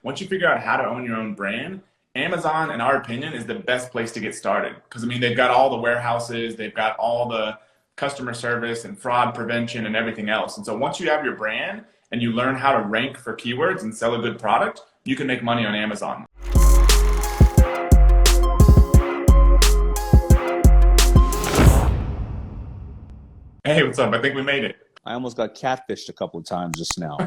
once you figure out how to own your own brand, Amazon, in our opinion, is the best place to get started. Because, I mean, they've got all the warehouses, they've got all the customer service and fraud prevention and everything else. And so once you have your brand and you learn how to rank for keywords and sell a good product, you can make money on Amazon. Hey, what's up? I think we made it. I almost got catfished a couple of times just now.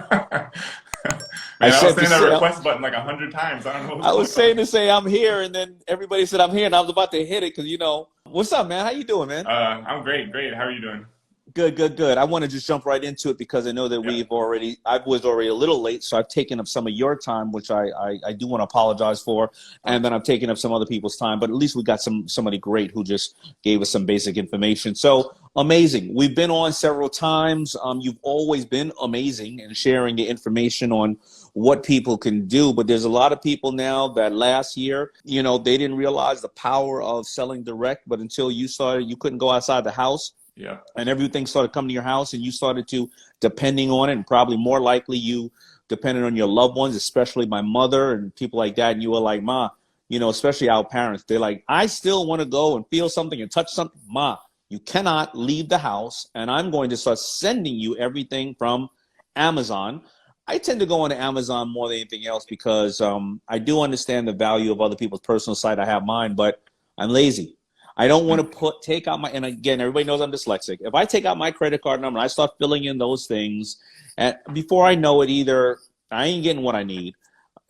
I was saying that request button like 100 times. I don't know. I was saying to say I'm here, and then everybody said I'm here, and I was about to hit it because, you know, what's up, man? How you doing, man? I'm great. How are you doing? Good. I want to just jump right into it because I know that I was already a little late, so I've taken up some of your time, which I do want to apologize for, and then I've taken up some other people's time, but at least we got somebody great who just gave us some basic information. So amazing. We've been on several times. You've always been amazing in sharing the information on what people can do, but there's a lot of people now that last year, you know, they didn't realize the power of selling direct, but until you started, you couldn't go outside the house. Yeah. And everything started coming to your house and you started to depending on it, and probably more likely you depended on your loved ones, especially my mother and people like that. And you were like, Ma, you know, especially our parents, they're like, I still want to go and feel something and touch something. Ma, you cannot leave the house, and I'm going to start sending you everything from Amazon. I tend to go on to Amazon more than anything else because I do understand the value of other people's personal site. I have mine, but I'm lazy. I don't want to take out and again, everybody knows I'm dyslexic. If I take out my credit card number, I start filling in those things, and before I know it, either I ain't getting what I need,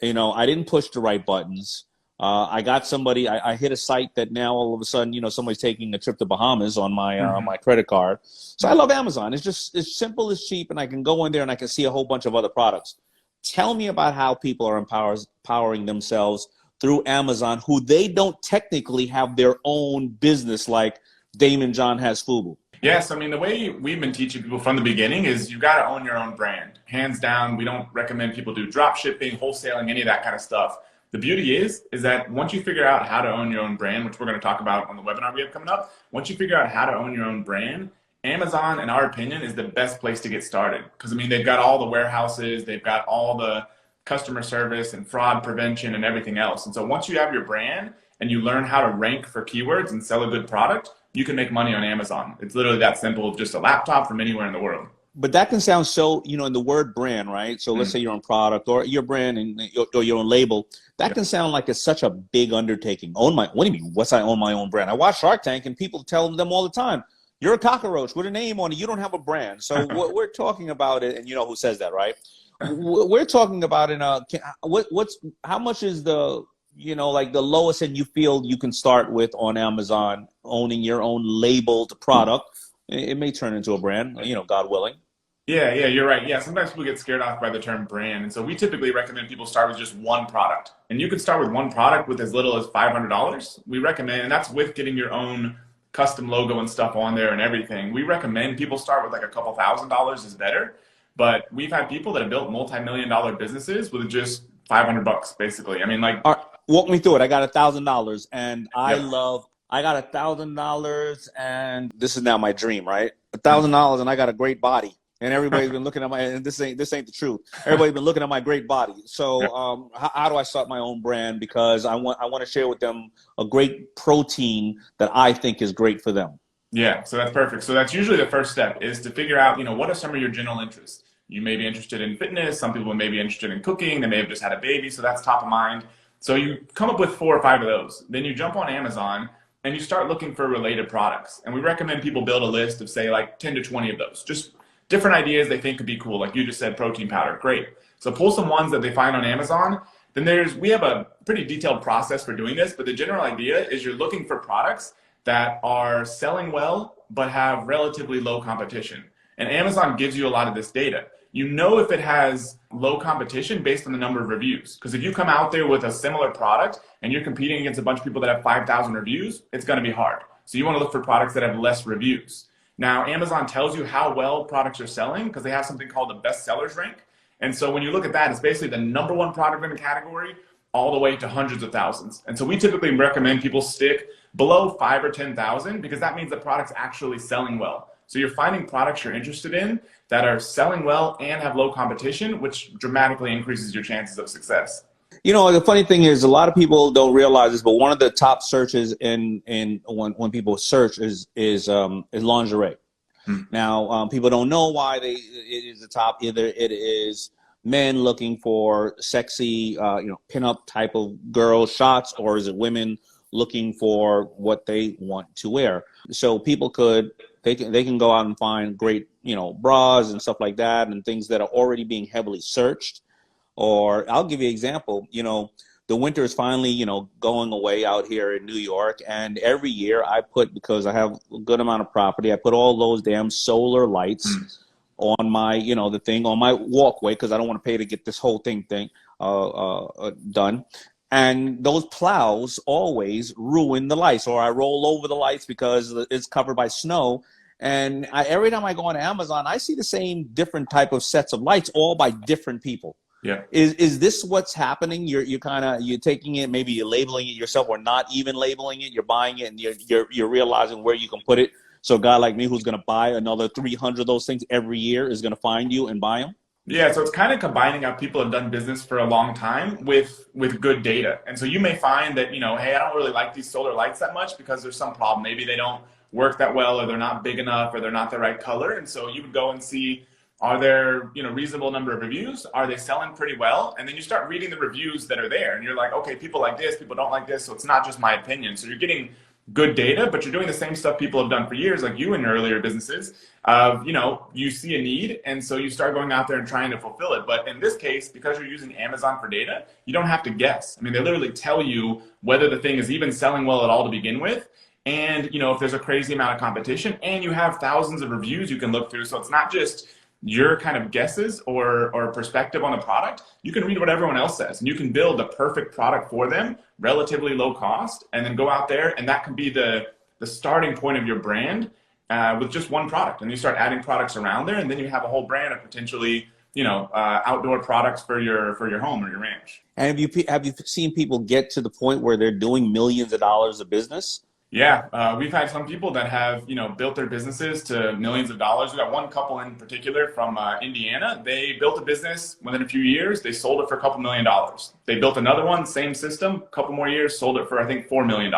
you know, I didn't push the right buttons. I got somebody, I hit a site that now all of a sudden, you know, somebody's taking a trip to Bahamas on my my credit card. So I love Amazon. It's simple, it's cheap, and I can go in there and I can see a whole bunch of other products. Tell me about how people are empowering themselves through Amazon, who they don't technically have their own business like DAYMOND JOHN has FUBU. Yes, I mean, the way we've been teaching people from the beginning is you've got to own your own brand. Hands down, we don't recommend people do drop shipping, wholesaling, any of that kind of stuff. The beauty is that once you figure out how to own your own brand, which we're going to talk about on the webinar we have coming up, once you figure out how to own your own brand, Amazon, in our opinion, is the best place to get started. Because, I mean, they've got all the warehouses, they've got all the customer service and fraud prevention and everything else. And so once you have your brand and you learn how to rank for keywords and sell a good product, you can make money on Amazon. It's literally that simple, just a laptop from anywhere in the world. But that can sound so, you know, in the word brand, right? So let's say your own product or your brand and your own label, that can sound like it's such a big undertaking. What do you mean? What's I own my own brand? I watch Shark Tank and people tell them all the time, you're a cockroach with a name on it. You don't have a brand. So what we're talking about it, and you know who says that, right? We're talking about how much is the, you know, like the lowest end you feel you can start with on Amazon, owning your own labeled product. It may turn into a brand, you know, God willing. Yeah, you're right. Yeah, sometimes people get scared off by the term brand. And so we typically recommend people start with just one product. And you can start with one product with as little as $500. We recommend, and that's with getting your own custom logo and stuff on there and everything. We recommend people start with like a couple $1,000s is better. But we've had people that have built multi-million-dollar businesses with just $500 basically. I mean, like, all right, walk me through it. I got $1,000 and I got $1,000 and this is now my dream, right? $1,000 and I got a great body, and everybody's been looking at and this ain't the truth. Everybody's been looking at my great body. So how do I start my own brand? Because I want to share with them a great protein that I think is great for them. Yeah, so that's perfect. So that's usually the first step, is to figure out, you know, what are some of your general interests? You may be interested in fitness. Some people may be interested in cooking. They may have just had a baby, so that's top of mind. So you come up with 4 or 5 of those. Then you jump on Amazon and you start looking for related products. And we recommend people build a list of, say, like 10 to 20 of those. Just different ideas they think could be cool. Like you just said, protein powder. Great. So pull some ones that they find on Amazon. Then we have a pretty detailed process for doing this, but the general idea is you're looking for products that are selling well but have relatively low competition. And Amazon gives you a lot of this data. You know if it has low competition based on the number of reviews. Because if you come out there with a similar product and you're competing against a bunch of people that have 5,000 reviews, it's going to be hard. So you want to look for products that have less reviews. Now, Amazon tells you how well products are selling because they have something called the best sellers rank. And so when you look at that, it's basically the #1 product in the category all the way to hundreds of thousands. And so we typically recommend people stick below 5 or 10,000 because that means the product's actually selling well. So you're finding products you're interested in that are selling well and have low competition, which dramatically increases your chances of success. You know, the funny thing is, a lot of people don't realize this, but one of the top searches in when people search is lingerie. Hmm. Now, people don't know why it is the top. Either it is men looking for sexy, pinup type of girl shots, or is it women looking for what they want to wear? So people they can go out and find great, bras and stuff like that, and things that are already being heavily searched. Or I'll give you an example. The winter is finally, going away out here in New York. And every year because I have a good amount of property, I put all those damn solar lights on my, the thing on my walkway, because I don't want to pay to get this whole thing done. And those plows always ruin the lights, or I roll over the lights because it's covered by snow. And every time I go on Amazon, I see the same different type of sets of lights, all by different people. Yeah. Is this what's happening? You're taking it, maybe you're labeling it yourself, or not even labeling it. You're buying it, and you're realizing where you can put it. So a guy like me who's going to buy another 300 of those things every year is going to find you and buy them. Yeah, so it's kind of combining how people have done business for a long time with good data. And so you may find that, hey, I don't really like these solar lights that much because there's some problem. Maybe they don't work that well, or they're not big enough, or they're not the right color. And so you would go and see, are there, reasonable number of reviews? Are they selling pretty well? And then you start reading the reviews that are there, and you're like, okay, people like this, people don't like this. So it's not just my opinion. So you're getting good data, but you're doing the same stuff people have done for years, like you in your earlier businesses. You see a need, and so you start going out there and trying to fulfill it. But in this case, because you're using Amazon for data, you don't have to guess. I mean, they literally tell you whether the thing is even selling well at all to begin with. And, if there's a crazy amount of competition, and you have thousands of reviews you can look through. So it's not just your kind of guesses or perspective on the product. You can read what everyone else says, and you can build a perfect product for them, relatively low cost, and then go out there, and that can be the starting point of your brand with just one product. And you start adding products around there, and then you have a whole brand of potentially, outdoor products for your home or your ranch. And have you seen people get to the point where they're doing millions of dollars of business? Yeah, we've had some people that have, built their businesses to millions of dollars. We got one couple in particular from Indiana. They built a business within a few years. They sold it for a couple $1 million. They built another one, same system, a couple more years, sold it for, I think, $4 million.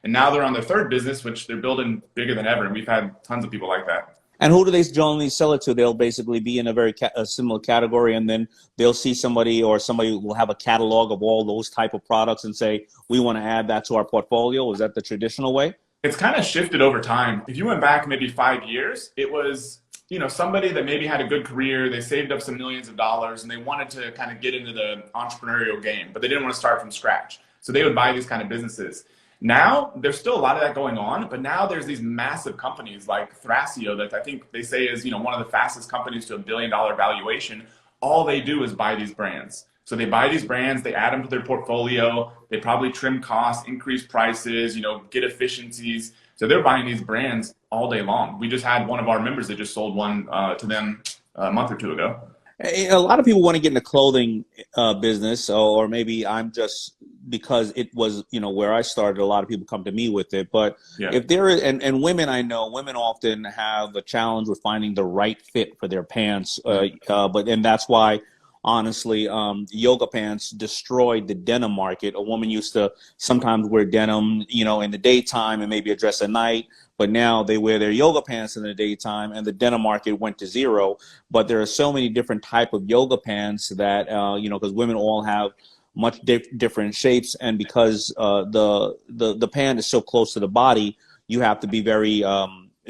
And now they're on their third business, which they're building bigger than ever. And we've had tons of people like that. And who do they generally sell it to? They'll basically be in a similar category, and then they'll see somebody will have a catalog of all those type of products and say, we want to add that to our portfolio. Is that the traditional way? It's kind of shifted over time. If you went back maybe 5 years, it was, somebody that maybe had a good career, they saved up some millions of dollars, and they wanted to kind of get into the entrepreneurial game, but they didn't want to start from scratch. So they would buy these kind of businesses. Now, there's still a lot of that going on, but now there's these massive companies like Thrasio that I think they say is, one of the fastest companies to $1 billion valuation. All they do is buy these brands. So they buy these brands, they add them to their portfolio, they probably trim costs, increase prices, get efficiencies. So they're buying these brands all day long. We just had one of our members that just sold one to them a month or two ago. A lot of people want to get in the clothing business, or maybe I'm just, because it was, where I started, a lot of people come to me with it. But yeah. If there is, and women, I know women often have a challenge with finding the right fit for their pants. And that's why, honestly, yoga pants destroyed the denim market. A woman used to sometimes wear denim, in the daytime and maybe a dress at night. But now they wear their yoga pants in the daytime, and the denim market went to zero. But there are so many different type of yoga pants that, because women all have much different shapes, and because the pant is so close to the body, you have to be very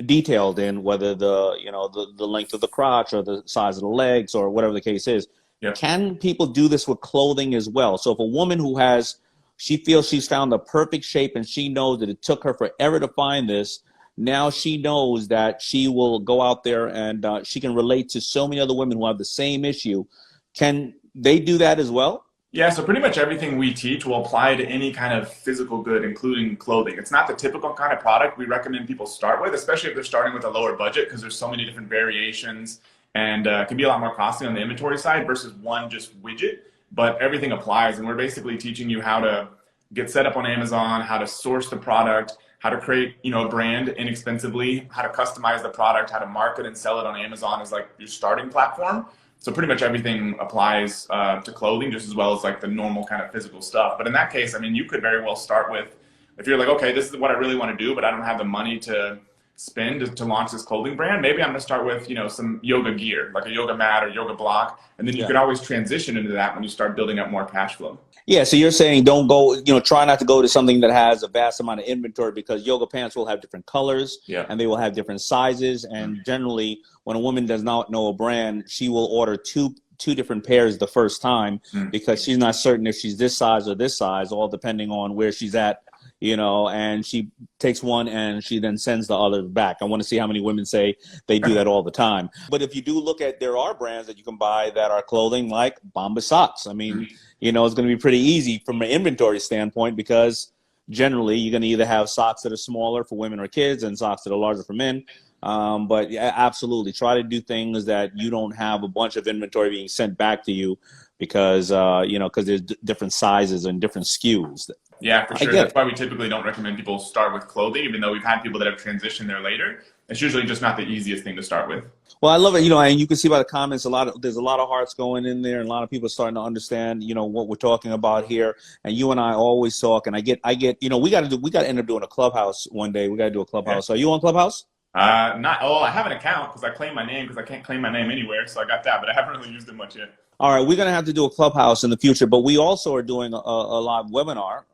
detailed in whether the length of the crotch or the size of the legs or whatever the case is. Yeah. Can people do this with clothing as well? So if a woman she feels she's found the perfect shape, and she knows that it took her forever to find this, now she knows that she will go out there and she can relate to so many other women who have the same issue. Can they do that as well? Yeah, so pretty much everything we teach will apply to any kind of physical good, including clothing. It's not the typical kind of product we recommend people start with, especially if they're starting with a lower budget, because there's so many different variations, and it can be a lot more costly on the inventory side versus one just widget. But everything applies, and we're basically teaching you how to get set up on Amazon, how to source the product, how to create, a brand inexpensively, how to customize the product, how to market and sell it on Amazon as like your starting platform. So pretty much everything applies to clothing just as well as like the normal kind of physical stuff. But in that case, I mean, you could very well start with, if you're like, okay, this is what I really want to do, but I don't have the money to spend to launch this clothing brand, maybe I'm going to start with, you know, some yoga gear, like a yoga mat or yoga block. And then you could always transition into that when you start building up more cash flow. Yeah, so you're saying don't go, you know, try not to go to something that has a vast amount of inventory, because yoga pants will have different colors and they will have different sizes. And generally, when a woman does not know a brand, she will order two different pairs the first time because she's not certain if she's this size or this size, all depending on where she's at, you know, and she takes one and she then sends the other back. I want to see how many women say they do that all the time. But if you do look at, there are brands that you can buy that are clothing like Bombas socks. I mean, you know, it's going to be pretty easy from an inventory standpoint, because generally you're going to either have socks that are smaller for women or kids and socks that are larger for men. But yeah, absolutely try to do things that you don't have a bunch of inventory being sent back to you, because, you know, because there's different sizes and different SKUs. Yeah, for sure. That's why we typically don't recommend people start with clothing, even though we've had people that have transitioned there later. It's usually just not the easiest thing to start with. Well, I love it, you know, and you can see by the comments, there's a lot of hearts going in there, and a lot of people starting to understand, you know, what we're talking about here. And you and I always talk, and I get, you know, we got to end up doing a Clubhouse one day. We got to do a Clubhouse. Are you on Clubhouse? I have an account because I claim my name, because I can't claim my name anywhere. So I got that, but I haven't really used it much yet. All right, we're going to have to do a Clubhouse in the future, but we also are doing a live webinar.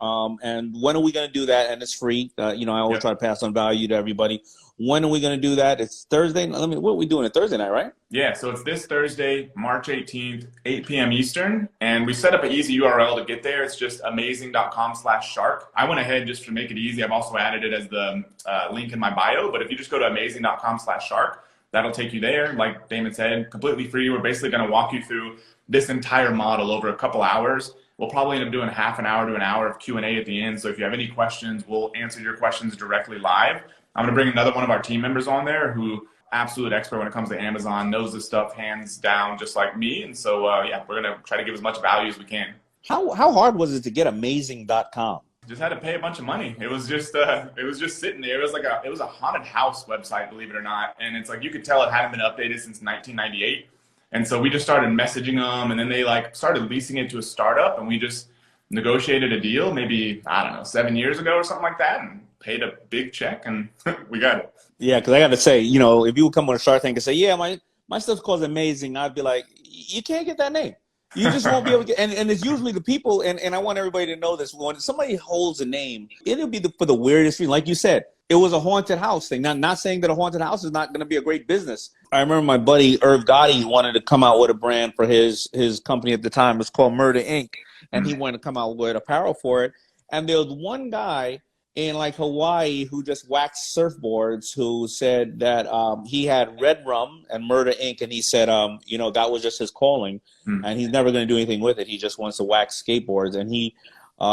And when are we going to do that? And it's free. You know, I always try to pass on value to everybody. When are we going to do that? It's Thursday. What are we doing? It Thursday night, right? Yeah, so it's this Thursday, March 18th, 8 p.m. Eastern. And we set up an easy URL to get there. It's just amazing.com/shark. I went ahead just to make it easy. I've also added it as the link in my bio. But if you just go to amazing.com/shark, that'll take you there. Like Damon said, completely free. We're basically going to walk you through this entire model over a couple hours. We'll probably end up doing half an hour to an hour of Q&A at the end. So if you have any questions, we'll answer your questions directly live. I'm going to bring another one of our team members on there who absolute expert when it comes to Amazon, knows this stuff hands down just like me. And so, yeah, we're going to try to give as much value as we can. How hard was it to get amazing.com? Just had to pay a bunch of money. It was just sitting there. It was a haunted house website, believe it or not. And it's like, you could tell it hadn't been updated since 1998. And so we just started messaging them, and then they like started leasing it to a startup, and we just negotiated a deal maybe, I don't know, 7 years ago or something like that, and paid a big check, and we got it. Yeah, because I got to say, you know, if you would come on a Shark Tank and say, yeah, my stuff's called Amazing, I'd be like, you can't get that name. You just won't be able to get, and it's usually the people, and I want everybody to know this, when somebody holds a name, it'll be for the weirdest reason. Like you said, it was a haunted house thing. Now, not saying that a haunted house is not going to be a great business. I remember my buddy Irv Gotti wanted to come out with a brand for his company at the time. It was called Murder Inc. And he wanted to come out with apparel for it. And there was one guy in like Hawaii who just waxed surfboards who said that he had Red Rum and Murder Inc. And he said, you know, that was just his calling. And he's never going to do anything with it. He just wants to wax skateboards. And he,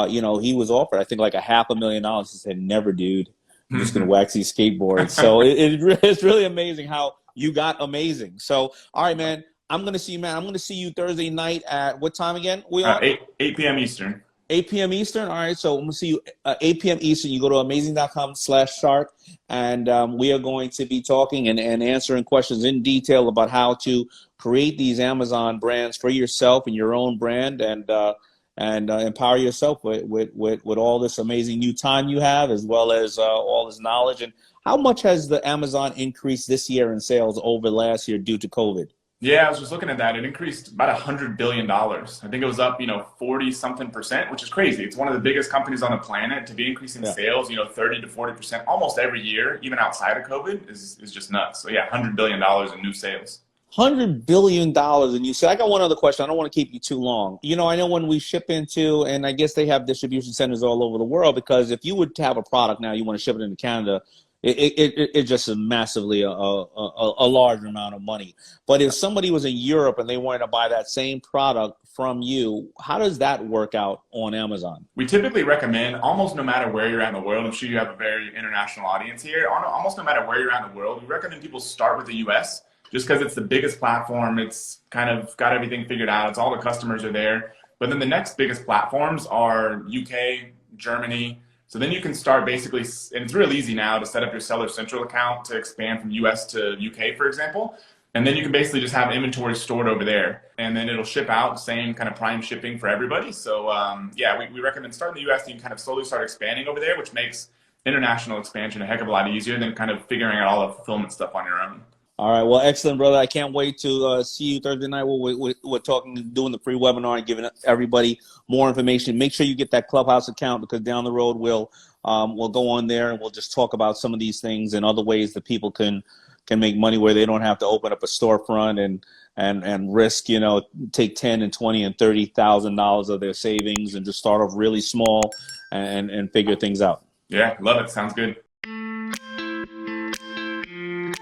you know, he was offered, I think, like $500,000. He said, never, dude. I'm just going to wax these skateboards. So it's really amazing how you got amazing. So, all right, man, I'm going to see you, man. I'm going to see you Thursday night at what time again? 8 p.m. Eastern. 8 p.m. Eastern. All right. So I'm going to see you 8 p.m. Eastern. You go to amazing.com/shark, and we are going to be talking and answering questions in detail about how to create these Amazon brands for yourself and your own brand, and empower yourself with all this amazing new time you have, as well as all this knowledge. And how much has the Amazon increased this year in sales over last year due to COVID? Yeah, I was just looking at that. It increased about $100 billion. I think it was up, 40-something%, which is crazy. It's one of the biggest companies on the planet. To be increasing sales, 30 to 40% almost every year, even outside of COVID, is just nuts. So yeah, $100 billion in new sales. $100 billion. And you said, I got one other question. I don't want to keep you too long. I know when we ship into, and I guess they have distribution centers all over the world, because if you would have a product now, you want to ship it into Canada, it just is massively a large amount of money. But if somebody was in Europe and they wanted to buy that same product from you, how does that work out on Amazon? We typically recommend, almost no matter where you're at in the world, I'm sure you have a very international audience here, almost no matter where you're at in the world, we recommend people start with the US, just because it's the biggest platform. It's kind of got everything figured out. It's all the customers are there. But then the next biggest platforms are UK, Germany. So then you can start basically, and it's real easy now to set up your Seller Central account to expand from US to UK, for example. And then you can basically just have inventory stored over there, and then it'll ship out, same kind of prime shipping for everybody. So yeah, we recommend starting in the US, and you can kind of slowly start expanding over there, which makes international expansion a heck of a lot easier than kind of figuring out all the fulfillment stuff on your own. All right. Well, excellent, brother. I can't wait to see you Thursday night. We're talking, doing the free webinar and giving everybody more information. Make sure you get that Clubhouse account, because down the road we'll go on there and we'll just talk about some of these things and other ways that people can make money where they don't have to open up a storefront and risk, you know, take $10 and $20 and $30,000 of their savings and just start off really small and figure things out. Yeah, love it. Sounds good.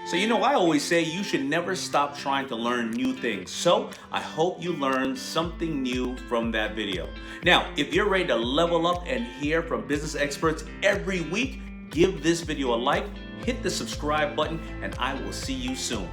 So, you know, I always say you should never stop trying to learn new things. So I hope you learned something new from that video. Now, if you're ready to level up and hear from business experts every week, give this video a like, hit the subscribe button, and I will see you soon.